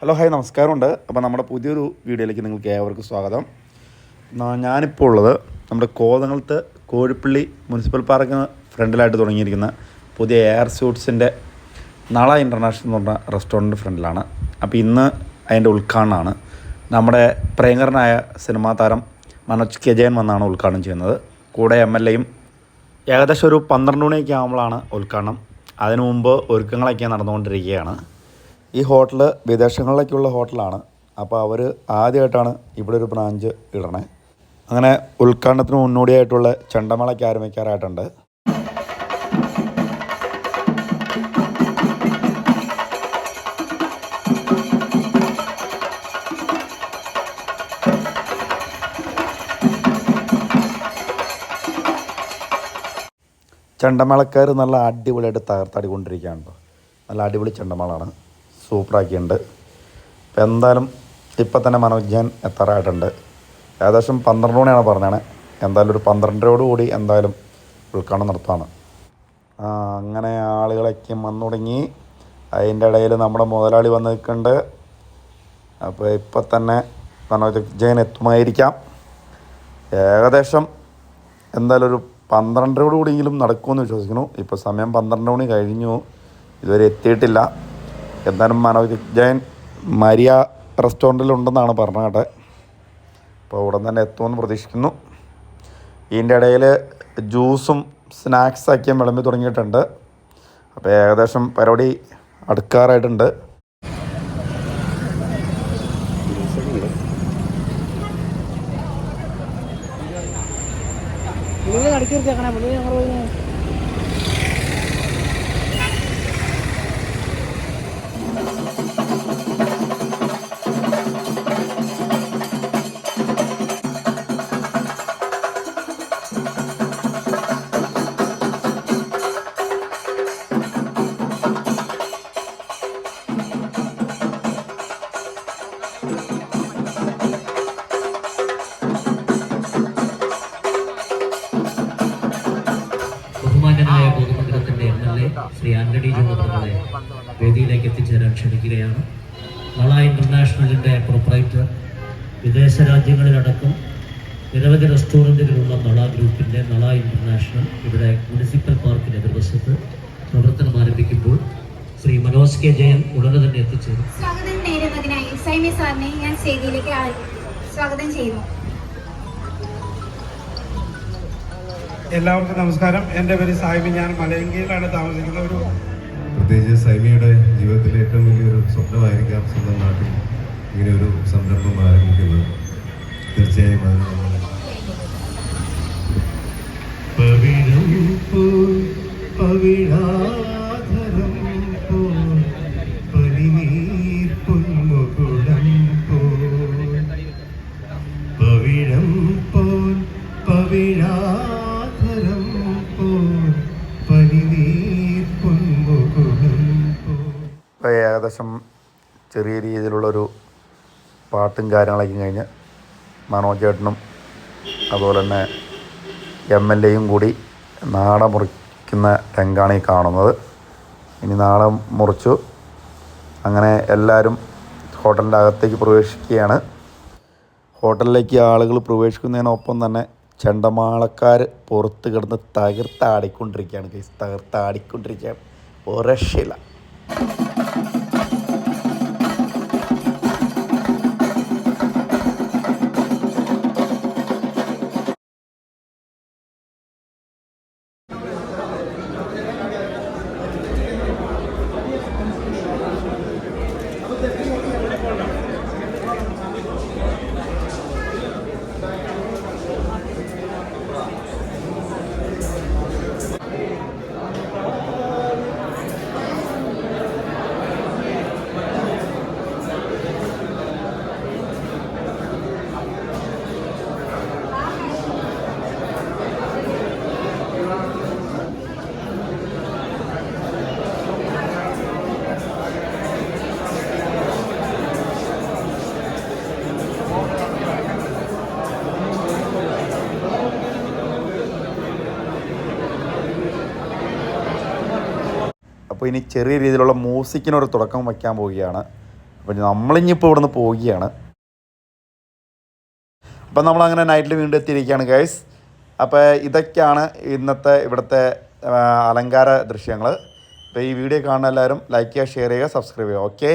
Hello hi നമസ്കാരമുണ്ട്. അപ്പോൾ നമ്മുടെ പുതിയൊരു വീഡിയോയിലേക്ക് നിങ്ങൾക്ക് ഏവർക്കും സ്വാഗതം. ഞാനിപ്പോൾ ഉള്ളത് നമ്മുടെ കോതങ്ങളത്ത് കോഴിപ്പള്ളി മുനിസിപ്പൽ പാർക്കിന് ഫ്രണ്ടിലായിട്ട് തുടങ്ങിയിരിക്കുന്ന പുതിയ എയർ സ്യൂട്ട്സിൻ്റെ നള ഇൻ്റർനാഷണൽ എന്ന് പറഞ്ഞ റെസ്റ്റോറൻറ്റ് ഫ്രണ്ടിലാണ്. അപ്പോൾ ഇന്ന് അതിൻ്റെ ഉദ്ഘാടനമാണ്. നമ്മുടെ പ്രിയങ്കരനായ സിനിമാ താരം മനോജ് കെ ജയൻ വന്നാണ് ഉദ്ഘാടനം ചെയ്യുന്നത്. കൂടെ MLAയും. ഏകദേശം ഒരു 12 മണിയൊക്കെ ആകുമ്പോഴാണ് ഉദ്ഘാടനം. അതിനു മുമ്പ് ഒരുക്കങ്ങളൊക്കെ നടന്നുകൊണ്ടിരിക്കുകയാണ്. ഈ ഹോട്ടൽ വിദേശങ്ങളിലേക്കുള്ള ഹോട്ടലാണ്. അപ്പോൾ അവർ ആദ്യമായിട്ടാണ് ഇവിടെ ഒരു ബ്രാഞ്ച് ഇടണേ. അങ്ങനെ ഉദ്ഘാടനത്തിന് മുന്നോടിയായിട്ടുള്ള ചെണ്ടമേളയ്ക്ക് ആരംഭിക്കാറായിട്ടുണ്ട്. ചെണ്ടമേളക്കാർ നല്ല അടിപൊളിയായിട്ട് തകർത്താടിക്കൊണ്ടിരിക്കുകയാണ്. നല്ല അടിപൊളി ചെണ്ടമേളമാണ്, സൂപ്പറാക്കിയിട്ടുണ്ട്. ഇപ്പോൾ എന്തായാലും ഇപ്പം തന്നെ മനോജ് ജയൻ എത്താറായിട്ടുണ്ട്. ഏകദേശം 12 മണിയാണ് പറഞ്ഞത്. എന്തായാലും ഒരു 12:30 കൂടി എന്തായാലും ഉദ്ഘാടനം നടത്തുകയാണ്. അങ്ങനെ ആളുകളൊക്കെ വന്നു തുടങ്ങി. അതിൻ്റെ ഇടയിൽ നമ്മുടെ മുതലാളി വന്ന് നിൽക്കുന്നുണ്ട്. അപ്പോൾ ഇപ്പം തന്നെ മനോജ് ജയൻ എത്തുമായിരിക്കാം. ഏകദേശം എന്തായാലും ഒരു 12:30 കൂടിയെങ്കിലും നടക്കുമെന്ന് വിശ്വസിക്കുന്നു. ഇപ്പോൾ സമയം 12 മണി കഴിഞ്ഞു, ഇതുവരെ എത്തിയിട്ടില്ല. എന്തായാലും മനോജ് ജയൻ മരിയ റെസ്റ്റോറൻറ്റിലുണ്ടെന്നാണ് പറഞ്ഞത് കേട്ടെ. അപ്പോൾ ഉടൻ തന്നെ എത്തുമെന്ന് പ്രതീക്ഷിക്കുന്നു. ഇതിൻ്റെ ഇടയിൽ ജ്യൂസും സ്നാക്സൊക്കെ വിളമ്പി തുടങ്ങിയിട്ടുണ്ട്. അപ്പോൾ ഏകദേശം പരിപാടി അടുക്കാറായിട്ടുണ്ട്. ബഹുമാന്യനായ പൊതുമണ്ഡലത്തിന്റെ MLA ശ്രീ ആന്റണി ജോർജ് വേദിയിലേക്ക് എത്തിച്ചേരാൻ ക്ഷണിക്കുകയാണ്. നള ഇന്റർനാഷണലിന്റെ പ്രൊപ്പറേറ്റർ, വിദേശ രാജ്യങ്ങളിലടക്കം നിരവധി റെസ്റ്റോറൻറ്റുകളുള്ള നള ഗ്രൂപ്പിന്റെ നള ഇന്റർനാഷണൽ ഇവിടെ മുനിസിപ്പൽ പാർക്കിന് എതിർവശത്ത് പ്രവർത്തനം ആരംഭിക്കുമ്പോൾ ശ്രീ മനോജ് കെ ജയൻ ഉടനെ തന്നെ എത്തിച്ചേരും. സ്വാഗതം നേരുന്നതിനായി സൈമി സാറിനെ ഞാൻ വേദിയിലേക്ക് സ്വാഗതം ചെയ്യുന്നു. എല്ലാവർക്കും നമസ്കാരം. എൻ്റെ പേര് സായിബി. ഞാൻ മലയങ്കയിലാണ് താമസിക്കുന്ന ഒരു പ്രത്യേകിച്ച് സൈമിയുടെ ജീവിതത്തിലെ ഏറ്റവും വലിയൊരു സ്വപ്നമായിരിക്കാം സ്വന്തം നാട്ടിൽ ഇങ്ങനെ ഒരു സംരംഭം ആരംഭിക്കുന്നത്. തീർച്ചയായും ഏകദേശം ചെറിയ രീതിയിലുള്ളൊരു പാട്ടും കാര്യങ്ങളൊക്കെ കഴിഞ്ഞ് മനോജ് ചേട്ടനും അതുപോലെ തന്നെ MLAയും കൂടി നാട മുറിക്കുന്ന രംഗാണ് ഈ കാണുന്നത്. ഇനി നാട മുറിച്ചു. അങ്ങനെ എല്ലാവരും ഹോട്ടലിൻ്റെ അകത്തേക്ക് പ്രവേശിക്കുകയാണ്. ഹോട്ടലിലേക്ക് ആളുകൾ പ്രവേശിക്കുന്നതിനൊപ്പം തന്നെ ചെണ്ടമാളക്കാർ പുറത്ത് കിടന്ന് തകർത്താടിക്കൊണ്ടിരിക്കുകയാണ്. തകർത്താടിക്കൊണ്ടിരിക്കുകയാണ്, ഒരു രക്ഷയില്ല. അപ്പോൾ ഇനി ചെറിയ രീതിയിലുള്ള മ്യൂസിക്കിനൊരു തുടക്കം വയ്ക്കാൻ പോവുകയാണ്. അപ്പോൾ നമ്മളിനിപ്പോൾ ഇവിടുന്ന് പോവുകയാണ്. അപ്പം നമ്മളങ്ങനെ നൈറ്റിൽ വീണ്ടും എത്തിയിരിക്കുകയാണ് ഗൈസ്. അപ്പോൾ ഇതൊക്കെയാണ് ഇന്നത്തെ ഇവിടുത്തെ അലങ്കാര ദൃശ്യങ്ങൾ. അപ്പോൾ ഈ വീഡിയോ കാണുന്ന എല്ലാവരും ലൈക്ക് ചെയ്യുക, ഷെയർ ചെയ്യുക, സബ്സ്ക്രൈബ് ചെയ്യുക. ഓക്കെ.